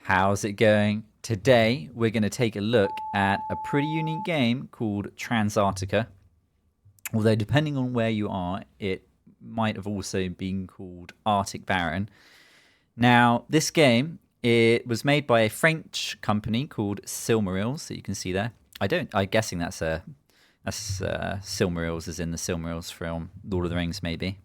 How's it going? Today we're going to take a look at a pretty unique game called Transarctica. Although depending on where you are, it might have also been called Arctic Baron. Now this game, it was made by a French company called Silmarils that you can see there. I'm guessing that's Silmarils as in the Silmarils from Lord of the Rings maybe.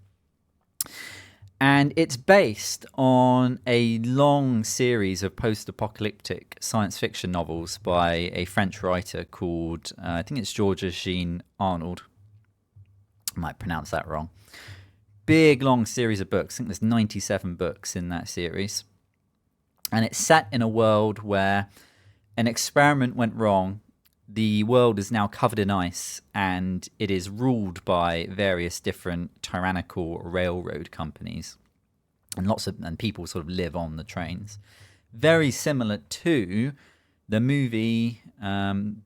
And it's based on a long series of post-apocalyptic science fiction novels by a French writer called, I think it's Georges-Jean Arnaud. I might pronounce that wrong. Big, long series of books. I think there's 97 books in that series. And it's set in a world where an experiment went wrong. The world is now covered in ice, and it is ruled by various different tyrannical railroad companies, and people sort of live on the trains. Very similar to the movie and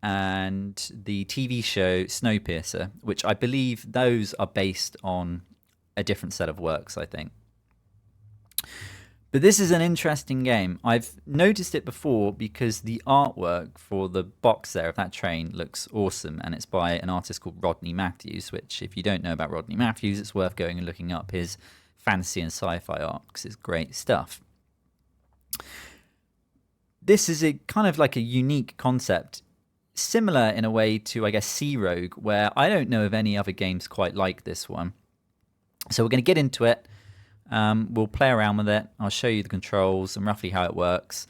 the TV show Snowpiercer, which I believe those are based on a different set of works, I think. But this is an interesting game. I've noticed it before because the artwork for the box there of that train looks awesome, and it's by an artist called Rodney Matthews, which if you don't know about Rodney Matthews, it's worth going and looking up his fantasy and sci-fi art because it's great stuff. This is a kind of like a unique concept, similar in a way to, I guess, Sea Rogue, where I don't know of any other games quite like this one. So we're going to get into it. We'll play around with it. I'll show you the controls and roughly how it works.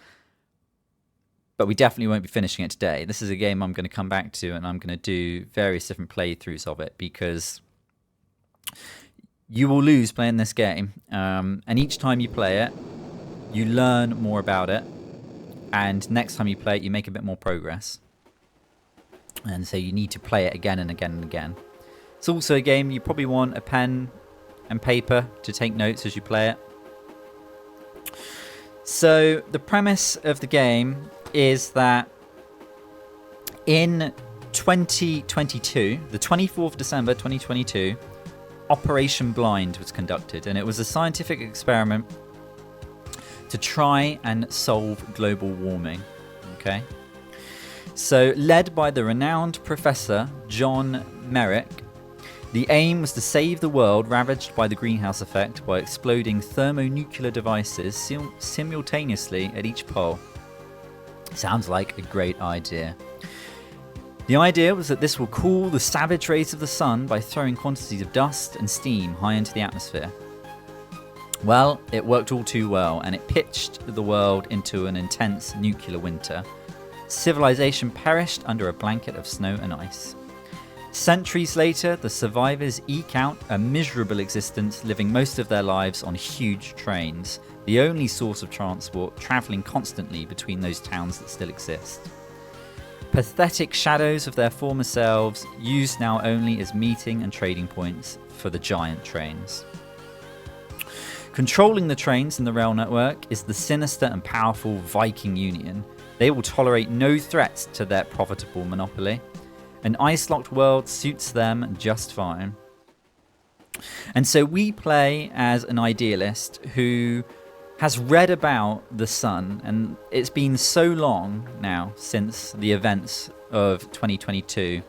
But we definitely won't be finishing it today. This is a game I'm going to come back to, and I'm going to do various different playthroughs of it because you will lose playing this game. And each time you play it, you learn more about it. And next time you play it, you make a bit more progress. And so you need to play it again and again and again. It's also a game you probably want a pen and paper to take notes as you play it. So the premise of the game is that in 2022, the 24th of December 2022, Operation Blind was conducted, and it was a scientific experiment to try and solve global warming. Okay, so led by the renowned Professor John Merrick, the aim was to save the world ravaged by the greenhouse effect by exploding thermonuclear devices simultaneously at each pole. Sounds like a great idea. The idea was that this will cool the savage rays of the sun by throwing quantities of dust and steam high into the atmosphere. Well, it worked all too well, and it pitched the world into an intense nuclear winter. Civilization perished under a blanket of snow and ice. Centuries later, the survivors eke out a miserable existence, living most of their lives on huge trains, the only source of transport, travelling constantly between those towns that still exist. Pathetic shadows of their former selves, used now only as meeting and trading points for the giant trains. Controlling the trains in the rail network is the sinister and powerful Viking Union. They will tolerate no threats to their profitable monopoly. An ice-locked world suits them just fine. And so we play as an idealist who has read about the sun, and it's been so long now since the events of 2022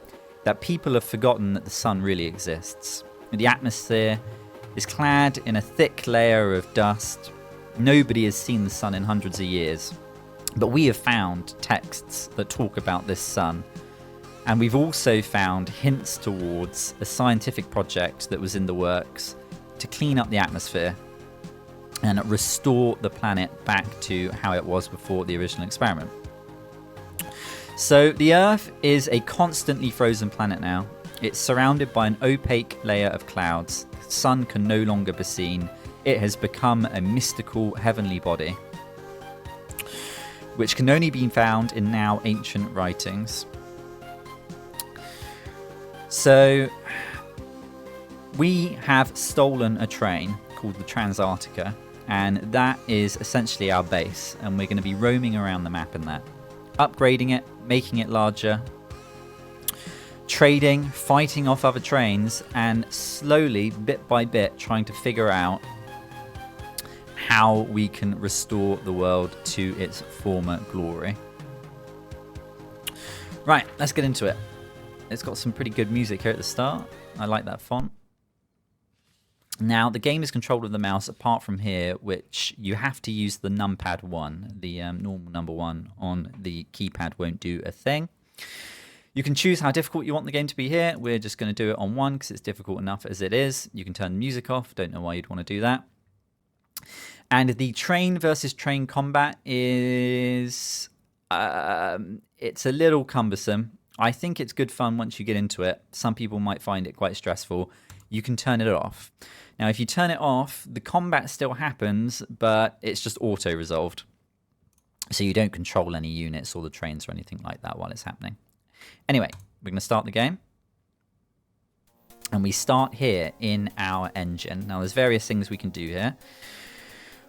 that people have forgotten that the sun really exists. The atmosphere is clad in a thick layer of dust. Nobody has seen the sun in hundreds of years, but we have found texts that talk about this sun. And we've also found hints towards a scientific project that was in the works to clean up the atmosphere and restore the planet back to how it was before the original experiment. So the Earth is a constantly frozen planet now. It's surrounded by an opaque layer of clouds. The sun can no longer be seen. It has become a mystical heavenly body, which can only be found in now ancient writings. So we have stolen a train called the Transarctica, and that is essentially our base, and we're going to be roaming around the map in that, upgrading it, making it larger, trading, fighting off other trains, and slowly, bit by bit, trying to figure out how we can restore the world to its former glory. Right, let's get into it. It's got some pretty good music here at the start. I like that font. Now, the game is controlled with the mouse apart from here, which you have to use the numpad 1. The normal number 1 on the keypad won't do a thing. You can choose how difficult you want the game to be here. We're just going to do it on 1 because it's difficult enough as it is. You can turn the music off. Don't know why you'd want to do that. And the train versus train combat is... it's a little cumbersome. I think it's good fun once you get into it. Some people might find it quite stressful. You can turn it off. Now, if you turn it off, the combat still happens, but it's just auto-resolved. So you don't control any units or the trains or anything like that while it's happening. Anyway, we're going to start the game. And we start here in our engine. Now, there's various things we can do here.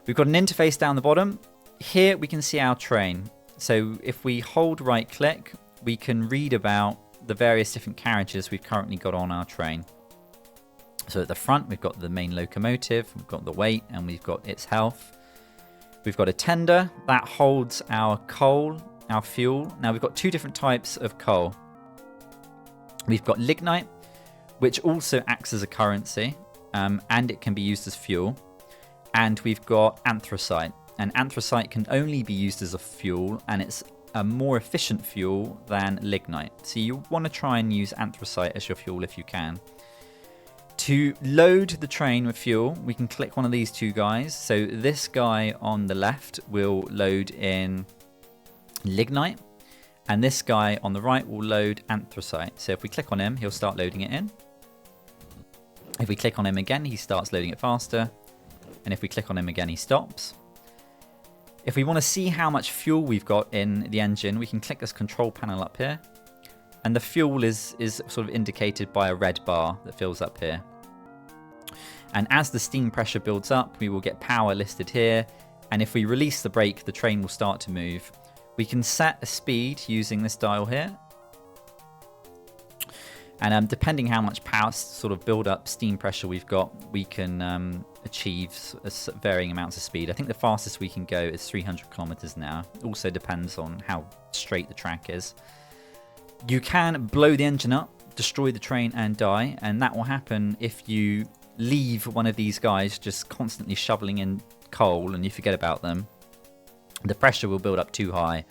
We've got an interface down the bottom. Here, we can see our train. So if we hold right-click, we can read about the various different carriages we've currently got on our train. So at the front, we've got the main locomotive, we've got the weight, and we've got its health. We've got a tender that holds our coal, our fuel. Now, we've got 2 different types of coal. We've got lignite, which also acts as a currency, and it can be used as fuel. And we've got anthracite. And anthracite can only be used as a fuel, and it's a more efficient fuel than lignite. So you want to try and use anthracite as your fuel if you can. To load the train with fuel, we can click one of these 2 guys. So this guy on the left will load in lignite, and this guy on the right will load anthracite. So if we click on him, he'll start loading it in. If we click on him again, he starts loading it faster. And if we click on him again, he stops. If we want to see how much fuel we've got in the engine, we can click this control panel up here. And the fuel is sort of indicated by a red bar that fills up here. And as the steam pressure builds up, we will get power listed here. And if we release the brake, the train will start to move. We can set a speed using this dial here. And depending how much power sort of build up steam pressure we've got, we can achieve varying amounts of speed. I think the fastest we can go is 300 kilometers an hour. Also depends on how straight the track is. You can blow the engine up, destroy the train and die, and that will happen if you leave one of these guys just constantly shoveling in coal and you forget about them. The pressure will build up too high,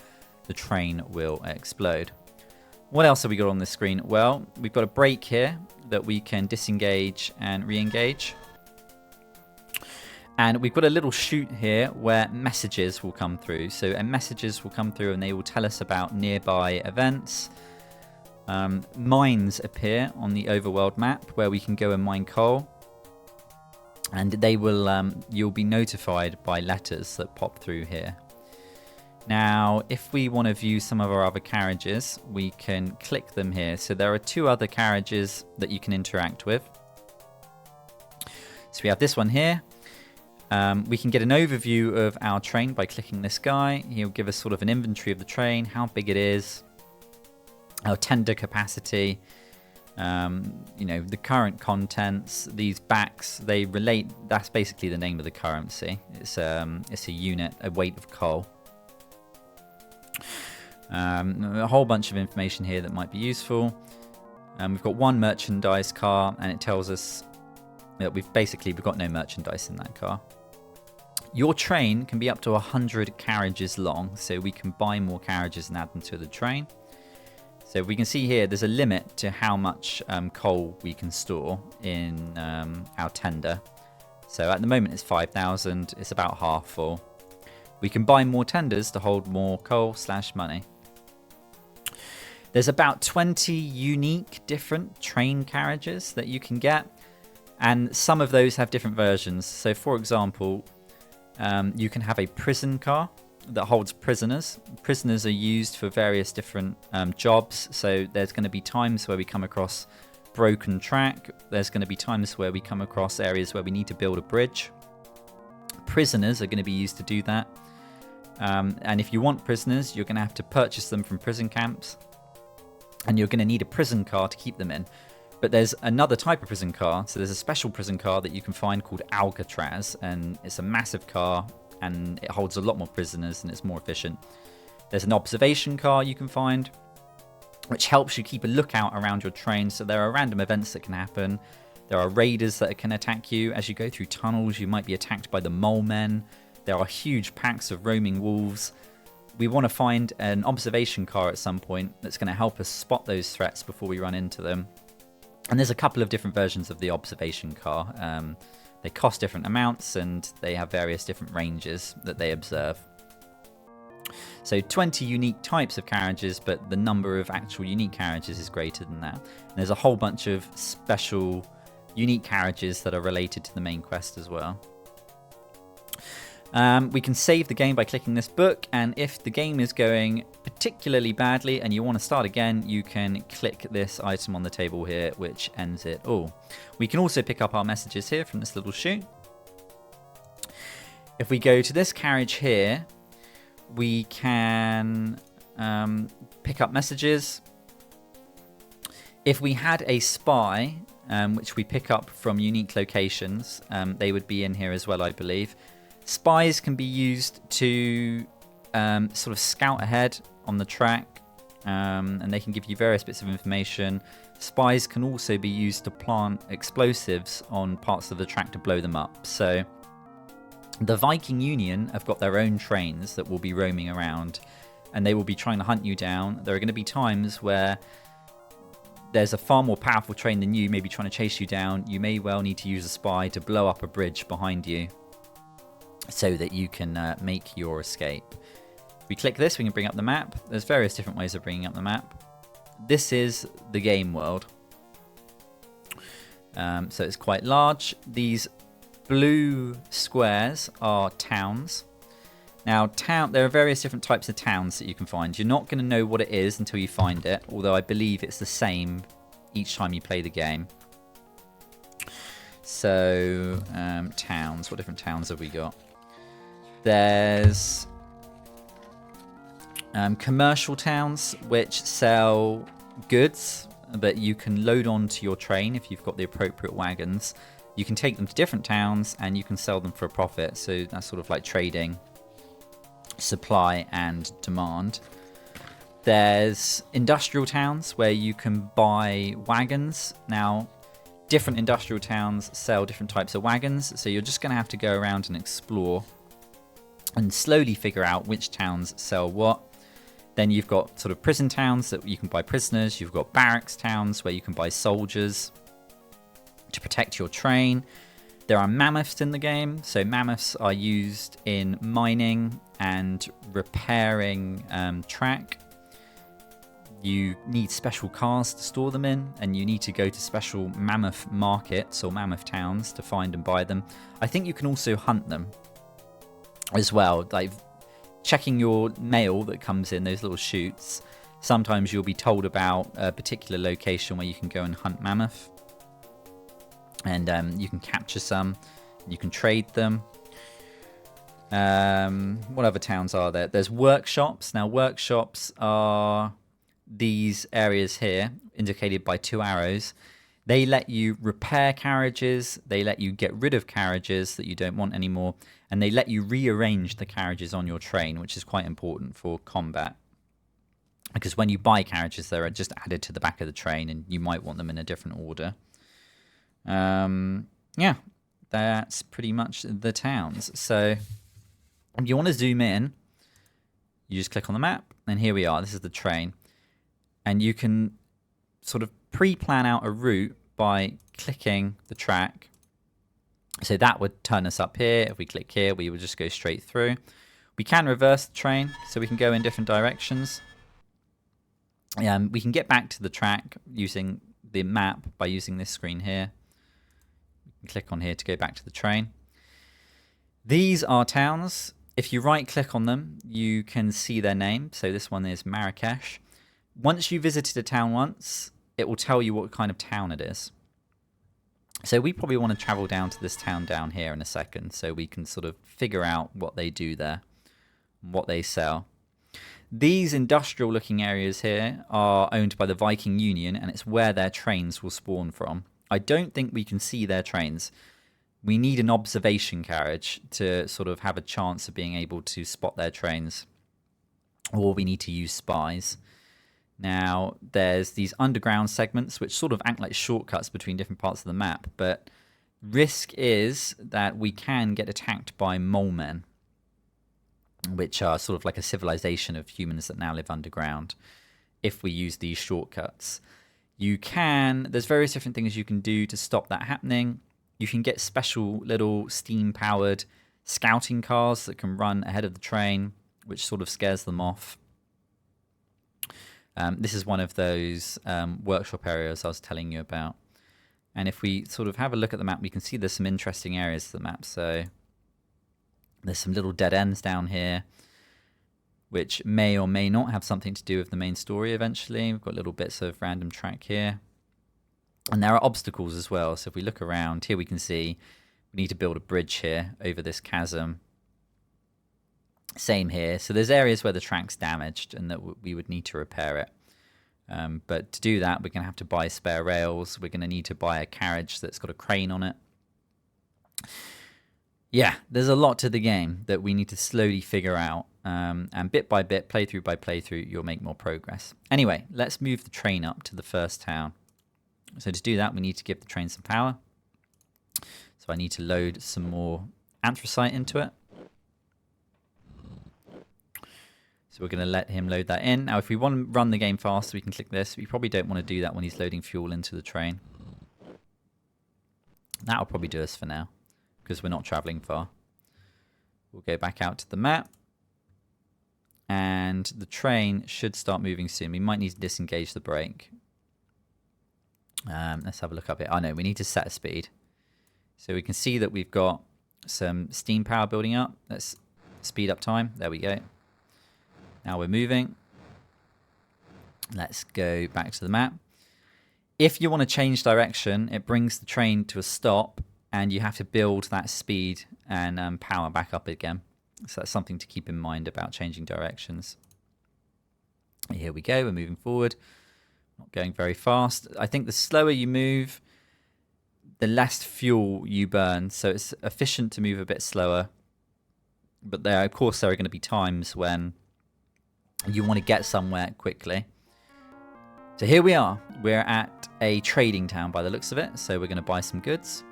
the train will explode. What else have we got on this screen? Well, we've got a brake here that we can disengage and re-engage. And we've got a little chute here where messages will come through. So messages will come through and they will tell us about nearby events. Mines appear on the overworld map where we can go and mine coal. And they will, you'll be notified by letters that pop through here. Now, if we want to view some of our other carriages, we can click them here. So there are 2 other carriages that you can interact with. So we have this one here. We can get an overview of our train by clicking this guy. He'll give us sort of an inventory of the train, how big it is, our tender capacity, you know, the current contents. These backs, they relate. That's basically the name of the currency. It's a unit, a weight of coal. A whole bunch of information here that might be useful. We've got 1 merchandise car, and it tells us that we've got no merchandise in that car. Your train can be up to 100 carriages long, so we can buy more carriages and add them to the train. So we can see here there's a limit to how much coal we can store in our tender. So at the moment it's 5,000, it's about half full. We can buy more tenders to hold more coal/money. There's about 20 unique different train carriages that you can get, and some of those have different versions. So for example, you can have a prison car that holds prisoners. Prisoners are used for various different jobs. So there's going to be times where we come across broken track. There's going to be times where we come across areas where we need to build a bridge. Prisoners are going to be used to do that. And if you want prisoners, you're going to have to purchase them from prison camps. And you're going to need a prison car to keep them in. But there's another type of prison car. So there's a special prison car that you can find called Alcatraz, and it's a massive car, and it holds a lot more prisoners, and it's more efficient. There's an observation car you can find, which helps you keep a lookout around your train. So there are random events that can happen. There are raiders that can attack you. As you go through tunnels, you might be attacked by the mole men. There are huge packs of roaming wolves. We want to find an observation car at some point that's going to help us spot those threats before we run into them. And there's a couple of different versions of the observation car. They cost different amounts, and they have various different ranges that they observe. So 20 unique types of carriages, but the number of actual unique carriages is greater than that. And there's a whole bunch of special unique carriages that are related to the main quest as well. We can save the game by clicking this book, and if the game is going particularly badly and you want to start again, you can click this item on the table here, which ends it all. We can also pick up our messages here from this little chute. If we go to this carriage here, we can pick up messages. If we had a spy, which we pick up from unique locations, they would be in here as well, I believe. Spies can be used to sort of scout ahead on the track, and they can give you various bits of information. Spies can also be used to plant explosives on parts of the track to blow them up. So the Viking Union have got their own trains that will be roaming around, and they will be trying to hunt you down. There are going to be times where there's a far more powerful train than you, maybe trying to chase you down. You may well need to use a spy to blow up a bridge behind you so that you can make your escape. If we click this, we can bring up the map. There's various different ways of bringing up the map. This is the game world. So it's quite large. These blue squares are towns. Now, there are various different types of towns that you can find. You're not going to know what it is until you find it, although I believe it's the same each time you play the game. So, towns. What different towns have we got? There's commercial towns which sell goods that you can load onto your train if you've got the appropriate wagons. You can take them to different towns and you can sell them for a profit. So that's sort of like trading, supply and demand. There's industrial towns where you can buy wagons. Now, different industrial towns sell different types of wagons, so you're just going to have to go around and explore and slowly figure out which towns sell what. Then you've got sort of prison towns that you can buy prisoners. You've got barracks towns where you can buy soldiers to protect your train. There are mammoths in the game. So mammoths are used in mining and repairing track. You need special cars to store them in, and you need to go to special mammoth markets or mammoth towns to find and buy them. I think you can also hunt them as well, like checking your mail that comes in those little chutes. Sometimes you'll be told about a particular location where you can go and hunt mammoth, and you can capture some, you can trade them. What other towns are there? There's workshops. Now, workshops are these areas here indicated by 2 arrows. They let you repair carriages, they let you get rid of carriages that you don't want anymore, and they let you rearrange the carriages on your train, which is quite important for combat. Because when you buy carriages, they're just added to the back of the train, and you might want them in a different order. Yeah, that's pretty much the towns. So if you want to zoom in, you just click on the map, and here we are. This is the train. And you can sort of pre-plan out a route by clicking the track. So that would turn us up here. If we click here, we would just go straight through. We can reverse the train, so we can go in different directions. We can get back to the track using the map by using this screen here. You can click on here to go back to the train. These are towns. If you right-click on them, you can see their name. So this one is Marrakesh. Once you visited a town once, it will tell you what kind of town it is. So we probably want to travel down to this town down here in a second, so we can sort of figure out what they do there, what they sell. These industrial looking areas here are owned by the Viking Union, and it's where their trains will spawn from. I don't think we can see their trains. We need an observation carriage to sort of have a chance of being able to spot their trains, or we need to use spies. Now, there's these underground segments which sort of act like shortcuts between different parts of the map, but risk is that we can get attacked by mole men, which are sort of like a civilization of humans that now live underground, if we use these shortcuts. There's various different things you can do to stop that happening. You can get special little steam-powered scouting cars that can run ahead of the train, which sort of scares them off. This is one of those workshop areas I was telling you about. And if we sort of have a look at the map, we can see there's some interesting areas to the map. So there's some little dead ends down here, which may or may not have something to do with the main story eventually. We've got little bits of random track here. And there are obstacles as well. So if we look around, here we can see we need to build a bridge here over this chasm. Same here. So there's areas where the track's damaged and that we would need to repair it. But to do that, we're going to have to buy spare rails. We're going to need to buy a carriage that's got a crane on it. Yeah, there's a lot to the game that we need to slowly figure out. And bit by bit, playthrough by playthrough, you'll make more progress. Anyway, let's move the train up to the first town. So to do that, we need to give the train some power. So I need to load some more anthracite into it. So we're going to let him load that in. Now, if we want to run the game faster, we can click this. We probably don't want to do that when he's loading fuel into the train. That'll probably do us for now, because we're not traveling far. We'll go back out to the map. And the train should start moving soon. We might need to disengage the brake. Let's have a look up here. Oh no, we need to set a speed. So we can see that we've got some steam power building up. Let's speed up time. There we go. Now we're moving. Let's go back to the map. If you want to change direction, it brings the train to a stop and you have to build that speed and power back up again. So that's something to keep in mind about changing directions. Here we go. We're moving forward. Not going very fast. I think the slower you move, the less fuel you burn. So it's efficient to move a bit slower. But there, of course, there are going to be times when you want to get somewhere quickly. So here we are. We're at a trading town by the looks of it. So we're going to buy some goods.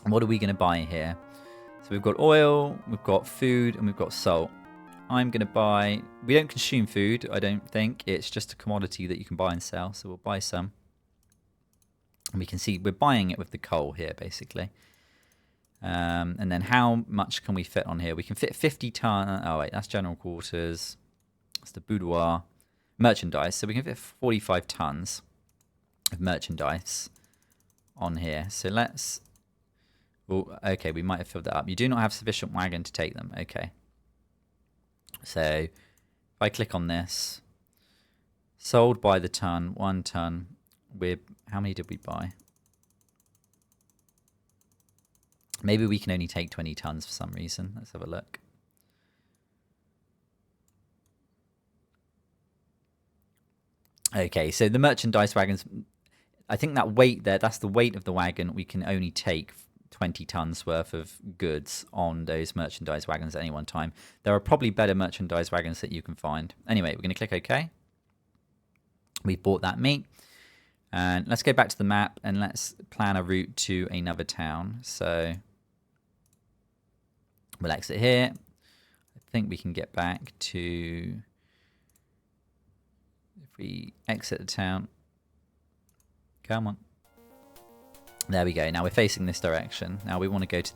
What are we going to buy here? So we've got oil, we've got food, and we've got salt. I'm going to buy... We don't consume food, I don't think. It's just a commodity that you can buy and sell. So we'll buy some. And we can see we're buying it with the coal here, basically. And then how much can we fit on here? We can fit 50 tons. Oh, wait, that's general quarters. That's the boudoir. Merchandise. So we can fit 45 tons of merchandise on here. So let's... Well, okay, we might have filled that up. You do not have sufficient wagon to take them. Okay. So if I click on this, sold by the ton, 1 ton. How many did we buy? Maybe we can only take 20 tons for some reason. Let's have a look. Okay, so the merchandise wagons, I think that weight there, that's the weight of the wagon. We can only take 20 tons worth of goods on those merchandise wagons at any one time. There are probably better merchandise wagons that you can find. Anyway, we're going to click OK. We bought that meat. And let's go back to the map and let's plan a route to another town. So we'll exit here. I think we can get back to... If we exit the town... Come on. There we go. Now we're facing this direction. Now we want to go to...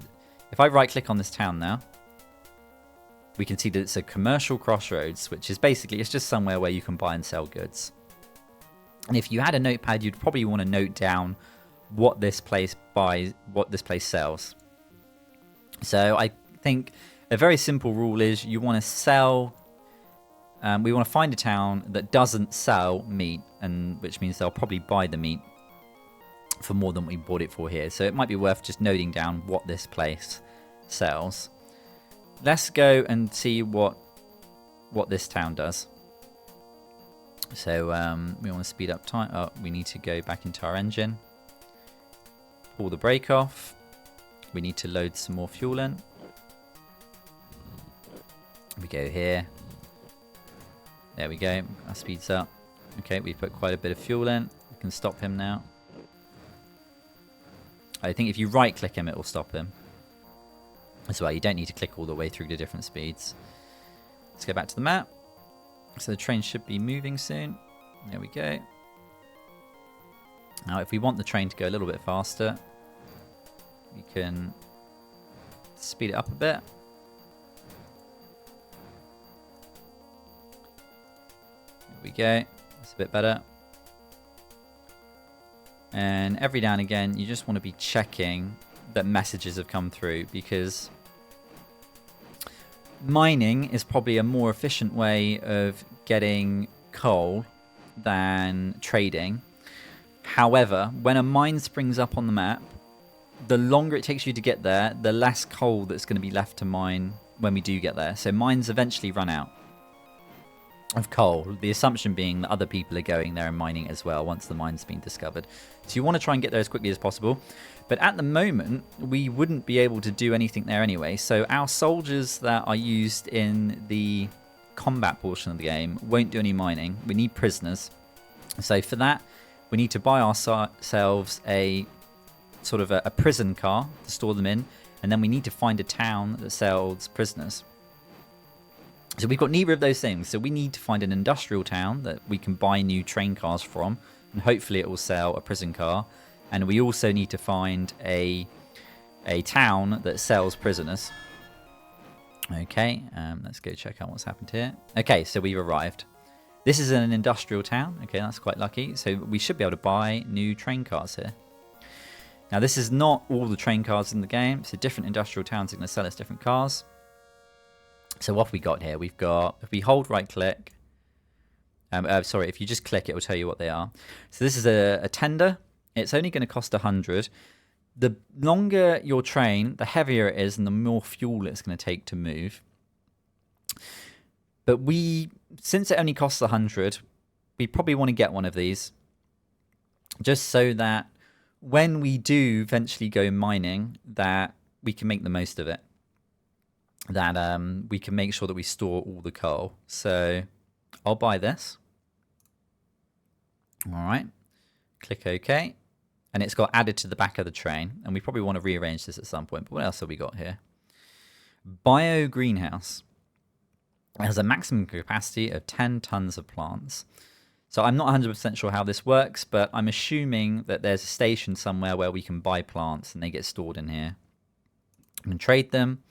If I right-click on this town now, we can see that it's a commercial crossroads, which is basically, it's just somewhere where you can buy and sell goods. And if you had a notepad, you'd probably want to note down what this place buys, what this place sells. So I think a very simple rule is you want to sell... we want to find a town that doesn't sell meat, and which means they'll probably buy the meat for more than we bought it for here. So it might be worth just noting down what this place sells. Let's go and see what what this town does. So we want to speed up time. Oh, we need to go back into our engine. Pull the brake off. We need to load some more fuel in. We go here. There we go. Our speed's up. Okay, we've put quite a bit of fuel in. We can stop him now. I think if you right-click him, it will stop him as well. You don't need to click all the way through to different speeds. Let's go back to the map. So the train should be moving soon. There we go. Now, if we want the train to go a little bit faster, we can speed it up a bit. There we go. That's a bit better. And every now and again, you just want to be checking that messages have come through, because mining is probably a more efficient way of getting coal than trading. However, when a mine springs up on the map, the longer it takes you to get there, the less coal that's going to be left to mine when we do get there. So mines eventually run out of coal, the assumption being that other people are going there and mining as well once the mine's been discovered. So you want to try and get there as quickly as possible. But at the moment, we wouldn't be able to do anything there anyway. So our soldiers that are used in the combat portion of the game won't do any mining. We need prisoners. So for that, we need to buy ourselves a sort of a prison car to store them in. And then we need to find a town that sells prisoners. So we've got neither of those things. So we need to find an industrial town that we can buy new train cars from, and hopefully it will sell a prison car. And we also need to find a town that sells prisoners. Okay, let's go check out what's happened here. Okay, so we've arrived. This is an industrial town. Okay, that's quite lucky. So we should be able to buy new train cars here. Now, this is not all the train cars in the game. So different industrial towns are going to sell us different cars. So what have we got here? We've got, if we hold right click, sorry, if you just click, it will tell you what they are. So this is a tender. It's only going to cost 100. The longer your train, the heavier it is and the more fuel it's going to take to move. But since it only costs 100, we probably want to get one of these, just so that when we do eventually go mining, that we can make the most of it. That we can make sure that we store all the coal. So I'll buy this. All right. Click OK. And it's got added to the back of the train. And we probably want to rearrange this at some point. But what else have we got here? Bio greenhouse. It has a maximum capacity of 10 tons of plants. So I'm not 100% sure how this works, but I'm assuming that there's a station somewhere where we can buy plants and they get stored in here. We can trade them.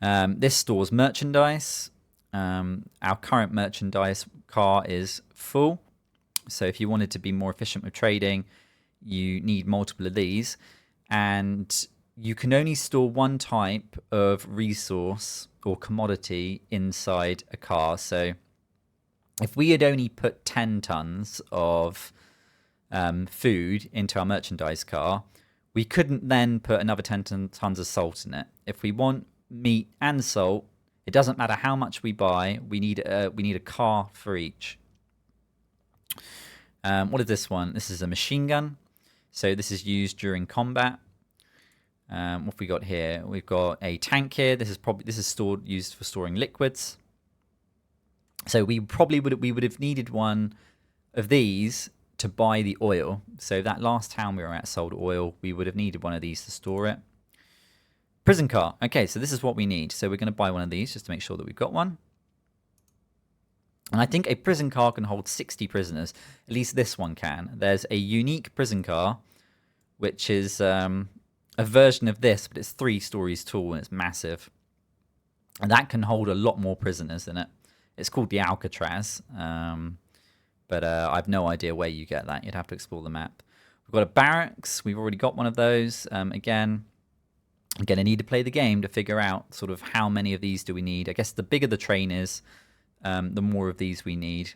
This stores merchandise. Our current merchandise car is full. So if you wanted to be more efficient with trading, you need multiple of these. And you can only store one type of resource or commodity inside a car. So if we had only put 10 tons of food into our merchandise car, we couldn't then put another 10 tons of salt in it. If we want meat and salt, it doesn't matter how much we buy, we need a car for each. What is this one? This is a machine gun. So this is used during combat. What have we got here? We've got a tank here. This is used for storing liquids. So we would have needed one of these to buy the oil. So that last town we were at sold oil. We would have needed one of these to store it. Prison car. Okay, so this is what we need. So we're going to buy one of these just to make sure that we've got one. And I think a prison car can hold 60 prisoners. At least this one can. There's a unique prison car, which is a version of this, but it's 3 stories tall and it's massive. And that can hold a lot more prisoners in it. It's called the Alcatraz, but I've no idea where you get that. You'd have to explore the map. We've got a barracks. We've already got one of those. Again, I'm going to need to play the game to figure out sort of how many of these do we need. I guess the bigger the train is, the more of these we need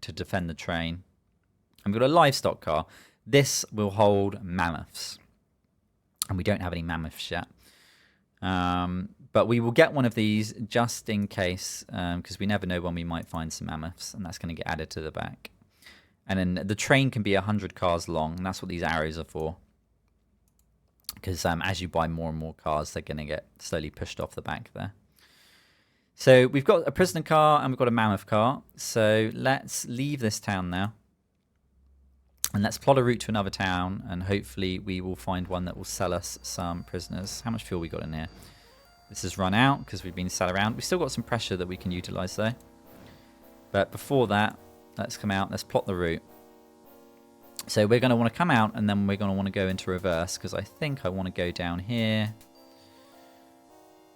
to defend the train. And we've got a livestock car. This will hold mammoths. And we don't have any mammoths yet. But we will get one of these just in case, because we never know when we might find some mammoths, and that's going to get added to the back. And then the train can be 100 cars long, and that's what these arrows are for. Because as you buy more and more cars, they're going to get slowly pushed off the back there. So we've got a prisoner car and we've got a mammoth car. So let's leave this town now. And let's plot a route to another town, and hopefully we will find one that will sell us some prisoners. How much fuel we got in here? This has run out because we've been sat around. We've still got some pressure that we can utilize though. But before that, let's come out. Let's plot the route. So we're going to want to come out, and then we're going to want to go into reverse, because I think I want to go down here.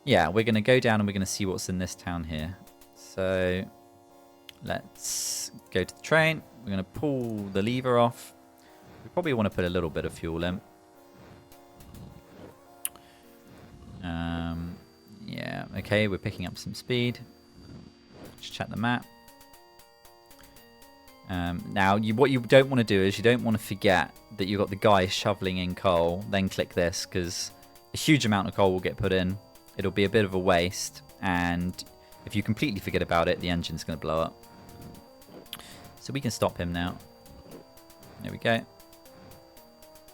Yeah, we're going to go down and we're going to see what's in this town here. So let's go to the train. We're going to pull the lever off. We probably want to put a little bit of fuel in. Yeah, okay, we're picking up some speed. Just check the map. Now, what you don't want to do is you don't want to forget that you've got the guy shoveling in coal, then click this, because a huge amount of coal will get put in. It'll be a bit of a waste, and if you completely forget about it, the engine's going to blow up. So we can stop him now. There we go. Yeah,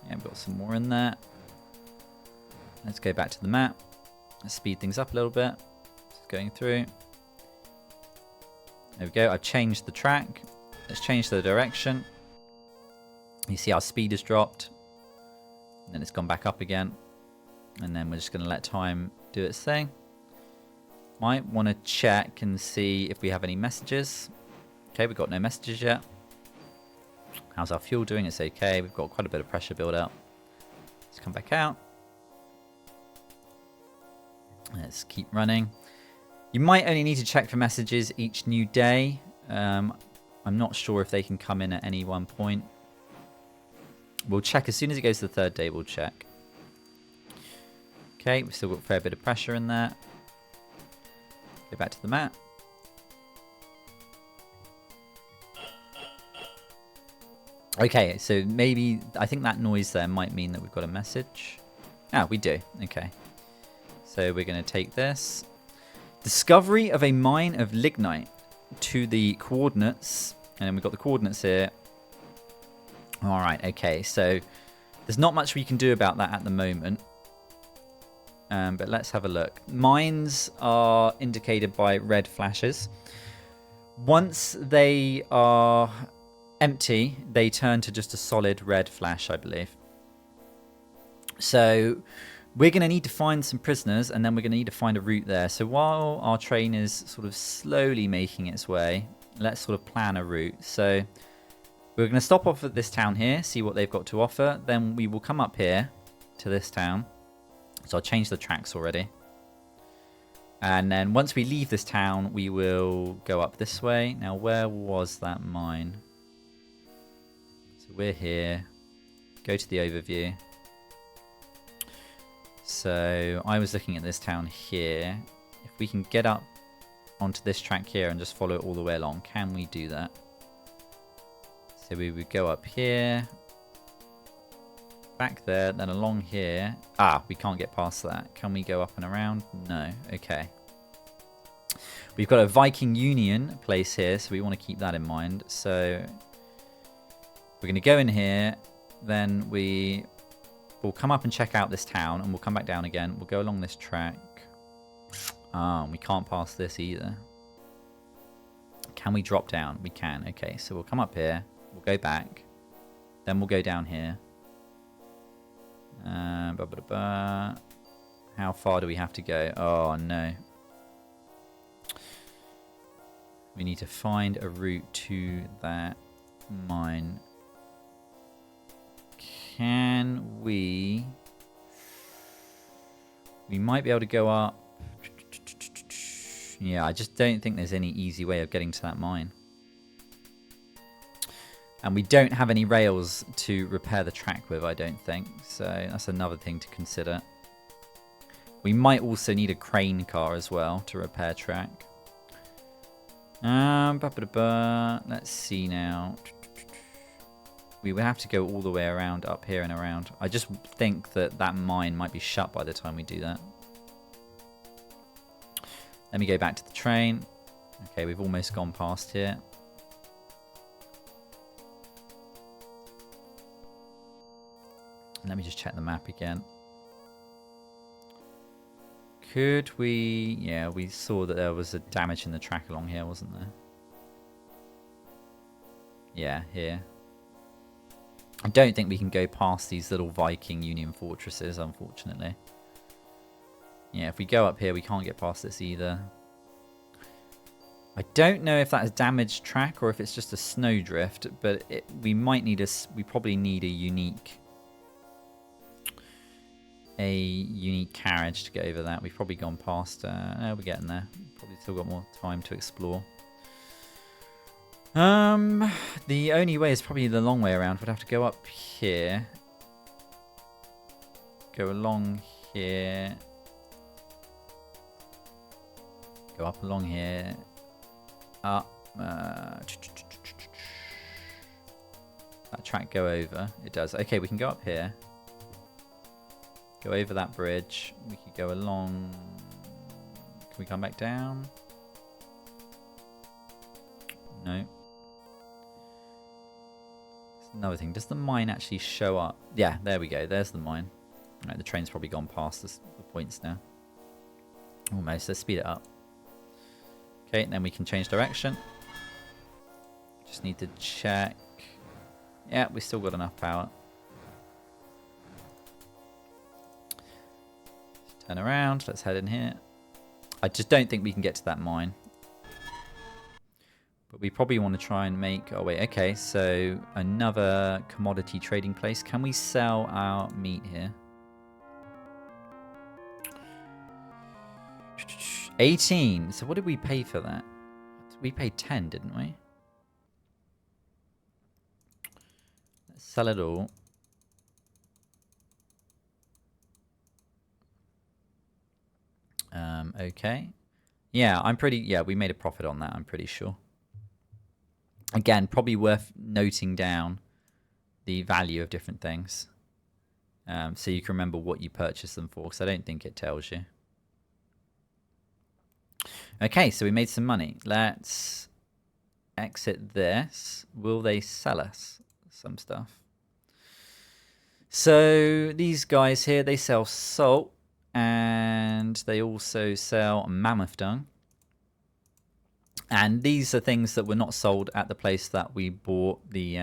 we've got some more in there. Let's go back to the map. Let's speed things up a little bit. Just going through. There we go. I've changed the track. Let's change the direction. You see our speed has dropped. And then it's gone back up again. And then we're just going to let time do its thing. Might want to check and see if we have any messages. Okay, we've got no messages yet. How's our fuel doing? It's okay. We've got quite a bit of pressure built up. Let's come back out. Let's keep running. You might only need to check for messages each new day. I'm not sure if they can come in at any one point. We'll check as soon as it goes to the third day. We'll check. Okay, we've still got a fair bit of pressure in there. Go back to the map. Okay, so maybe, I think that noise there might mean that we've got a message. Ah, we do. Okay. So we're going to take this. Discovery of a mine of lignite to the coordinates. And then we've got the coordinates here. All right, okay. So there's not much we can do about that at the moment. But let's have a look. Mines are indicated by red flashes. Once they are empty, they turn to just a solid red flash, I believe. So we're going to need to find some prisoners, and then we're going to need to find a route there. So while our train is sort of slowly making its way, let's sort of plan a route. So we're going to stop off at this town here, see what they've got to offer. Then we will come up here to this town. So I'll change the tracks already. And then once we leave this town, we will go up this way. Now, where was that mine? So we're here. Go to the overview. So I was looking at this town here. If we can get up onto this track here and just follow it all the way along, can we do that? So we would go up here, back there, then along here. Ah, we can't get past that. Can we go up and around? No. Okay. We've got a Viking Union place here, so we want to keep that in mind. So we're going to go in here, then we'll come up and check out this town, and we'll come back down again. We'll go along this track. We can't pass this either. Can we drop down? We can. Okay, so we'll come up here. We'll go back. Then we'll go down here. How far do we have to go? Oh, no. We need to find a route to that mine. Can we... We might be able to go up. Yeah, I just don't think there's any easy way of getting to that mine. And we don't have any rails to repair the track with, I don't think. So that's another thing to consider. We might also need a crane car as well to repair track. Let's see now. We would have to go all the way around up here and around. I just think that that mine might be shut by the time we do that. Let me go back to the train. Okay, we've almost gone past here. Let me just check the map again. Could we... Yeah, we saw that there was a damage in the track along here, wasn't there? Yeah, here. I don't think we can go past these little Viking Union fortresses, unfortunately. Yeah, if we go up here, we can't get past this either. I don't know if that's damaged track or if it's just a snowdrift, but we might need a... We probably need a unique carriage to get over that. We've probably gone past... we're getting there. Probably still got more time to explore. The only way is probably the long way around. We'd have to go up here. Go along here. Go up along here. Up. That track go over. It does. Okay, we can go up here. Go over that bridge. We could go along. Can we come back down? No. That's another thing. Does the mine actually show up? Yeah, there we go. There's the mine. Right, the train's probably gone past the points now. Almost. Let's speed it up. Okay, and then we can change direction. Just need to check. Yeah, we still got enough power. Just turn around. Let's head in here. I just don't think we can get to that mine. But we probably want to try and make... Oh, wait. Okay, so another commodity trading place. Can we sell our meat here? 18. So what did we pay for that? We paid 10, didn't we? Let's sell it all. Okay. Yeah, we made a profit on that, I'm pretty sure. Again, probably worth noting down the value of different things. So you can remember what you purchased them for, because I don't think it tells you. Okay, so we made some money. Let's exit this. Will they sell us some stuff? So these guys here, they sell salt, and they also sell mammoth dung. And these are things that were not sold at the place that we bought the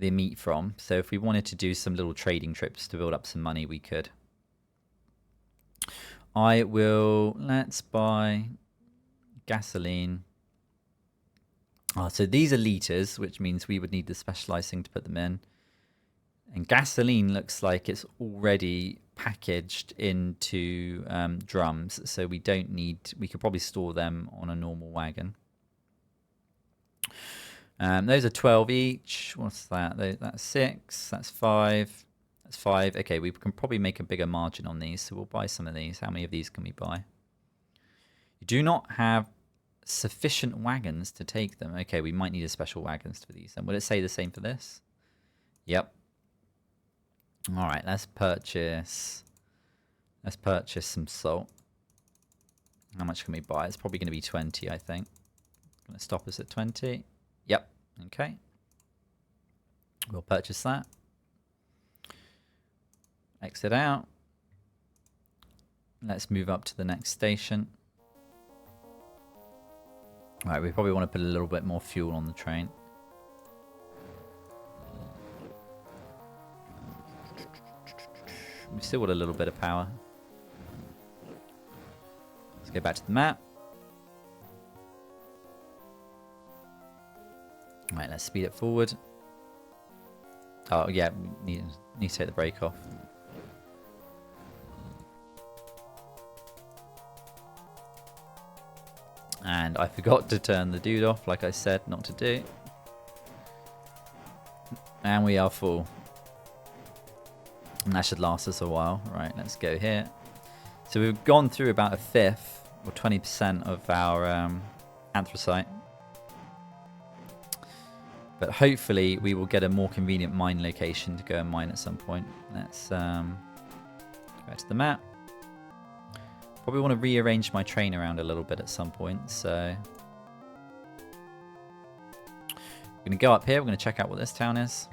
meat from. So if we wanted to do some little trading trips to build up some money, we could. Let's buy gasoline. So these are liters, which means we would need the specialized thing to put them in. And gasoline looks like it's already packaged into drums, so we don't need... We could probably store them on a normal wagon. Those are 12 each. What's that? That's 6. That's 5. That's 5. Okay, we can probably make a bigger margin on these, so we'll buy some of these. How many of these can we buy? You do not have sufficient wagons to take them. Okay, we might need a special wagons for these. And will it say the same for this? Yep. All right, let's purchase some salt. How much can we buy? It's probably going to be 20, I think. Going to stop us at 20. Yep. Okay. We'll purchase that. Exit out. Let's move up to the next station. All right, we probably want to put a little bit more fuel on the train. We've still got a little bit of power. Let's go back to the map. All right, let's speed it forward. Oh, yeah, we need to take the brake off. And I forgot to turn the dude off, like I said not to do. And we are full. And that should last us a while. Right, let's go here. So we've gone through about a fifth, or 20% of our anthracite. But hopefully we will get a more convenient mine location to go and mine at some point. Let's go to the map. Probably want to rearrange my train around a little bit at some point, so... We're going to go up here, we're going to check out what this town is.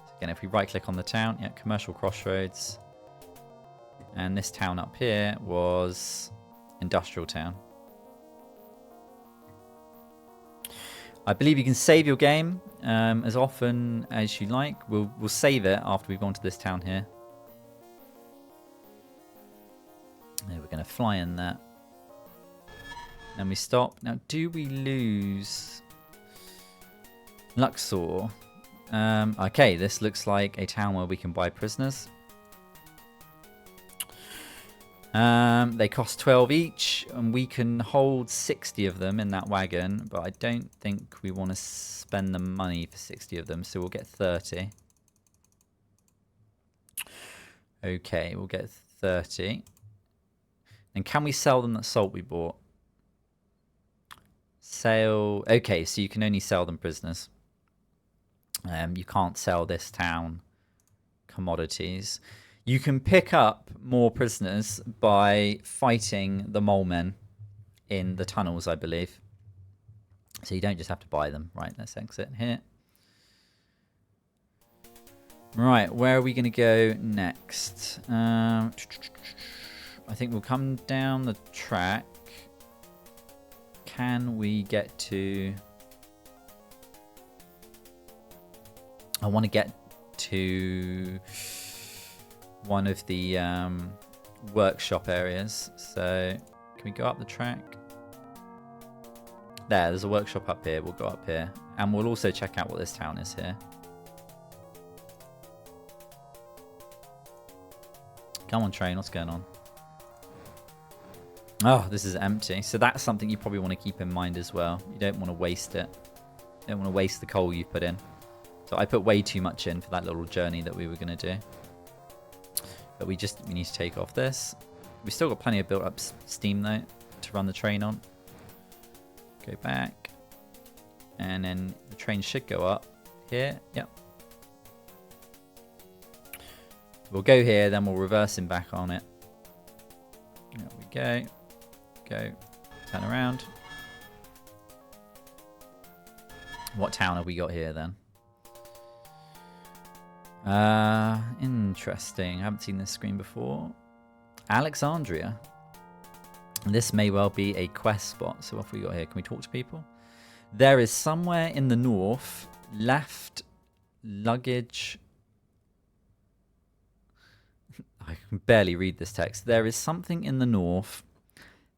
So again, if we right-click on the town, yeah, Commercial Crossroads. And this town up here was Industrial Town. I believe you can save your game as often as you like. We'll save it after we've gone to this town here. We're going to fly in that. And we stop. Now, do we lose Luxor? Okay, this looks like a town where we can buy prisoners. They cost 12 each, and we can hold 60 of them in that wagon, but I don't think we want to spend the money for 60 of them, so we'll get 30. Okay, we'll get 30. And can we sell them that salt we bought? Sale. Okay, so you can only sell them prisoners. You can't sell this town commodities. You can pick up more prisoners by fighting the mole men in the tunnels, I believe. So you don't just have to buy them. Right, let's exit here. Right, where are we going to go next? I think we'll come down the track. Can we get to... I want to get to one of the workshop areas. So can we go up the track? There's a workshop up here. We'll go up here. And we'll also check out what this town is here. Come on, train. What's going on? Oh, this is empty. So that's something you probably want to keep in mind as well. You don't want to waste it. You don't want to waste the coal you put in. So I put way too much in for that little journey that we were going to do. But we need to take off this. We've still got plenty of built up steam though to run the train on. Go back. And then the train should go up here. Yep. We'll go here, then we'll reverse him back on it. There we go. Go. Turn around. What town have we got here then? Interesting. I haven't seen this screen before. Alexandria. This may well be a quest spot. So what have we got here? Can we talk to people? There is somewhere in the north left luggage. I can barely read this text. There is something in the north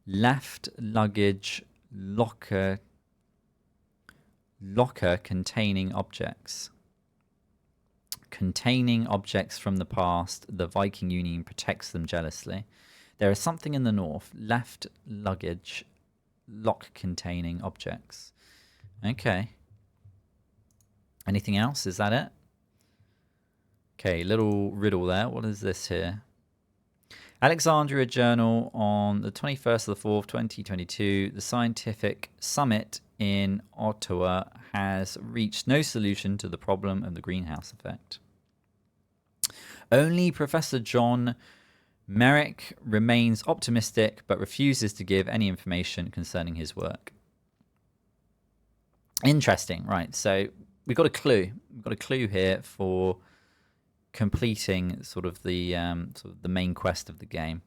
left luggage locker containing objects. Containing objects from the past, the Viking Union protects them jealously. There is something in the north, left luggage, lock containing objects. Okay. Anything else? Is that it? Okay, little riddle there. What is this here? Alexandria Journal on the 21st of the 4th, 2022. The scientific summit in Ottawa has reached no solution to the problem of the greenhouse effect. Only Professor John Merrick remains optimistic but refuses to give any information concerning his work. Interesting, right? So we've got a clue. We've got a clue here for completing sort of the main quest of the game,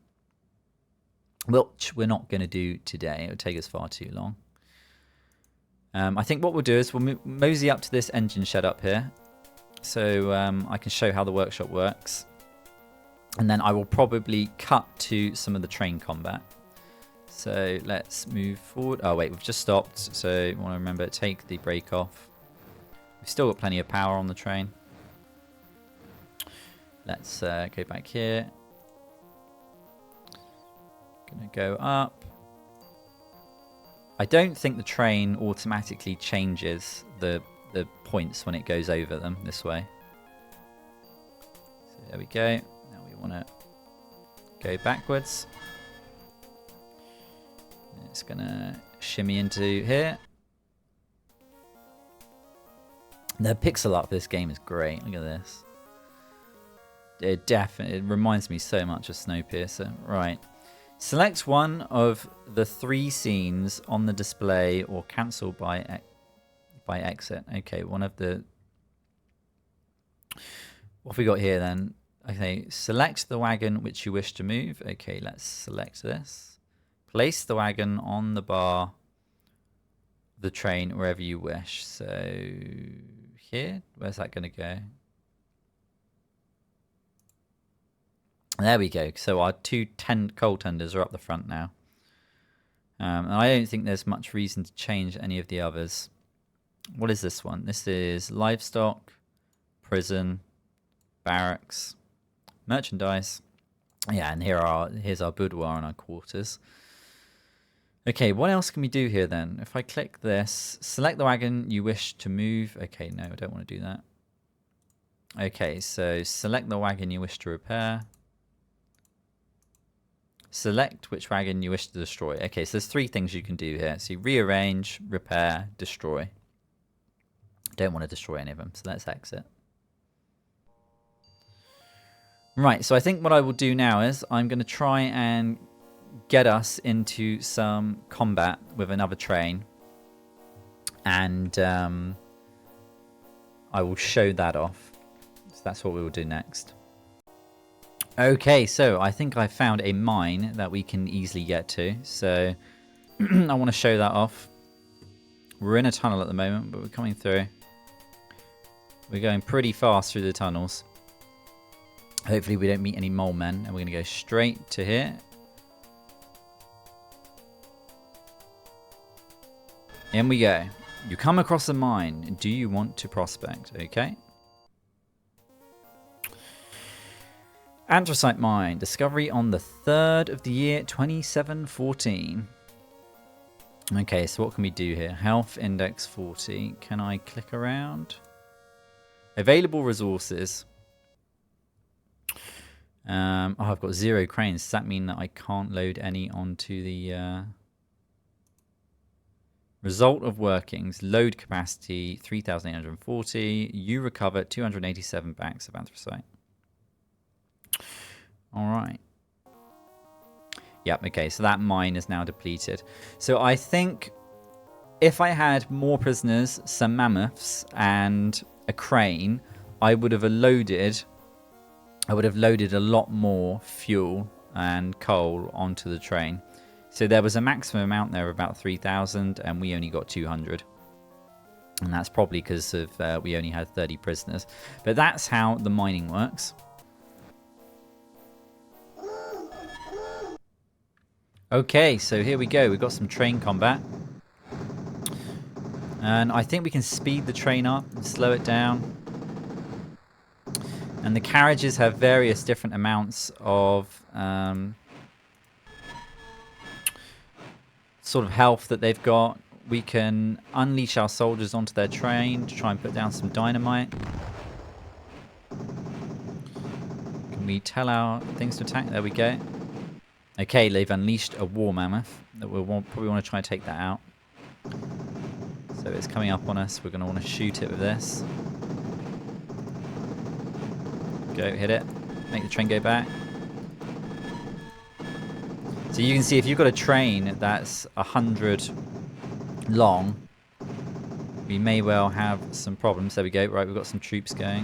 which we're not going to do today. It would take us far too long. I think what we'll do is we'll mosey up to this engine shed up here, so I can show how the workshop works, and then I will probably cut to some of the train combat. So let's move forward. Oh wait, we've just stopped, so you want to remember, take the brake off. We've still got plenty of power on the train. Let's go back here. Gonna go up. I don't think the train automatically changes the points when it goes over them this way. So there we go. Now we want to go backwards. It's gonna shimmy into here. The pixel art for this game is great. Look at this. It reminds me so much of Snowpiercer. Right. Select one of the 3 scenes on the display or cancel by exit. Okay, one of the... What have we got here then? Okay, select the wagon which you wish to move. Okay, let's select this. Place the wagon on the bar of the train wherever you wish. So here, where's that going to go? There we go. So our 2 coal tenders are up the front now. And I don't think there's much reason to change any of the others. What is this one? This is livestock, prison, barracks, merchandise. Yeah, and here's our boudoir and our quarters. Okay, what else can we do here then? If I click this, select the wagon you wish to move. Okay, no, I don't want to do that. Okay, so select the wagon you wish to repair. Select which wagon you wish to destroy. Okay, so there's 3 things you can do here. So you rearrange, repair, destroy. Don't want to destroy any of them, so let's exit. Right, so I think what I will do now is I'm going to try and get us into some combat with another train. And I will show that off. So that's what we will do next. Okay, so I think I found a mine that we can easily get to. So I want to show that off. We're in a tunnel at the moment, but we're coming through. We're going pretty fast through the tunnels. Hopefully we don't meet any mole men, and we're going to go straight to here. In we go. You come across a mine. Do you want to prospect? Okay. Anthracite mine. Discovery on the 3rd of the year 2714. Okay, so what can we do here? Health index 40. Can I click around? Available resources. Oh, I've got 0 cranes. Does that mean that I can't load any onto the... Result of workings. Load capacity 3,840. You recover 287 bags of anthracite. Alright. Yep, okay, so that mine is now depleted. So I think if I had more prisoners, some mammoths, and a crane, I would have loaded a lot more fuel and coal onto the train. So there was a maximum amount there of about 3,000, and we only got 200. And that's probably because of we only had 30 prisoners. But that's how the mining works. Okay, so here we go. We've got some train combat. And I think we can speed the train up and slow it down. And the carriages have various different amounts of sort of health that they've got. We can unleash our soldiers onto their train to try and put down some dynamite. Can we tell our things to attack? There we go. Okay, they've unleashed a war mammoth. That we'll probably want to try and take that out. So it's coming up on us. We're going to want to shoot it with this. Go, hit it. Make the train go back. So you can see if you've got a train that's 100 long, we may well have some problems. There we go. Right, we've got some troops going.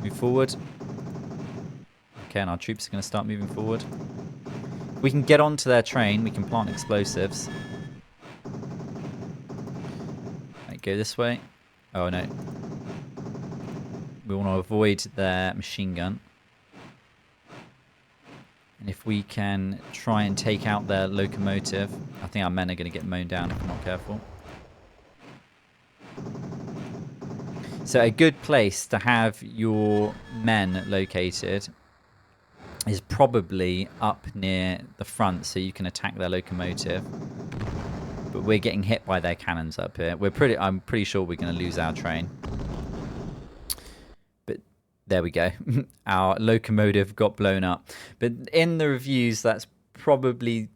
Move forward. Okay, and our troops are going to start moving forward. We can get onto their train. We can plant explosives. Right, go this way. Oh, no. We want to avoid their machine gun. And if we can try and take out their locomotive, I think our men are going to get mown down if we're not careful. So a good place to have your men located is probably up near the front so you can attack their locomotive. But we're getting hit by their cannons up here. I'm pretty sure we're going to lose our train. But there we go. Our locomotive got blown up. But in the reviews, that's probably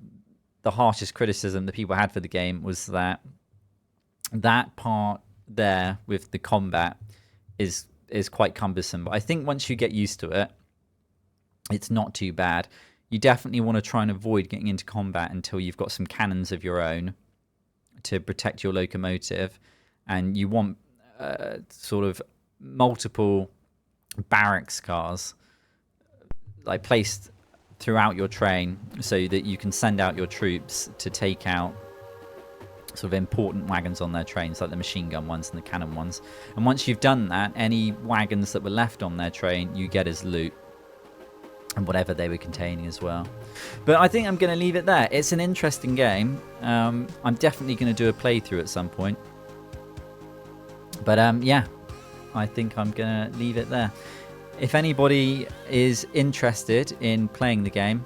the harshest criticism that people had for the game, was that part there with the combat is quite cumbersome. But I think once you get used to it, it's not too bad. you definitely want to try and avoid getting into combat until you've got some cannons of your own to protect your locomotive, and you want sort of multiple barracks cars like placed throughout your train so that you can send out your troops to take out sort of important wagons on their trains, like the machine gun ones and the cannon ones. And once you've done that, any wagons that were left on their train you get as loot, and whatever they were containing as well. But I think I'm going to leave it there. It's an interesting game. I'm definitely going to do a playthrough at some point. But yeah, I think I'm going to leave it there. If anybody is interested in playing the game,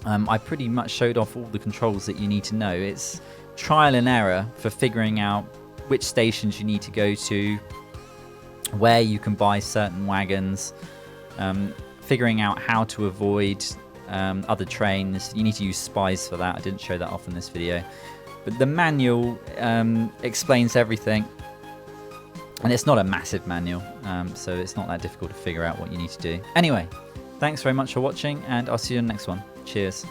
I pretty much showed off all the controls that you need to know. It's trial and error for figuring out which stations you need to go to, where you can buy certain wagons, figuring out how to avoid other trains. You need to use spies for that. I didn't show that off in this video. But the manual explains everything. And it's not a massive manual, so it's not that difficult to figure out what you need to do. Anyway, thanks very much for watching, and I'll see you in the next one. Cheers.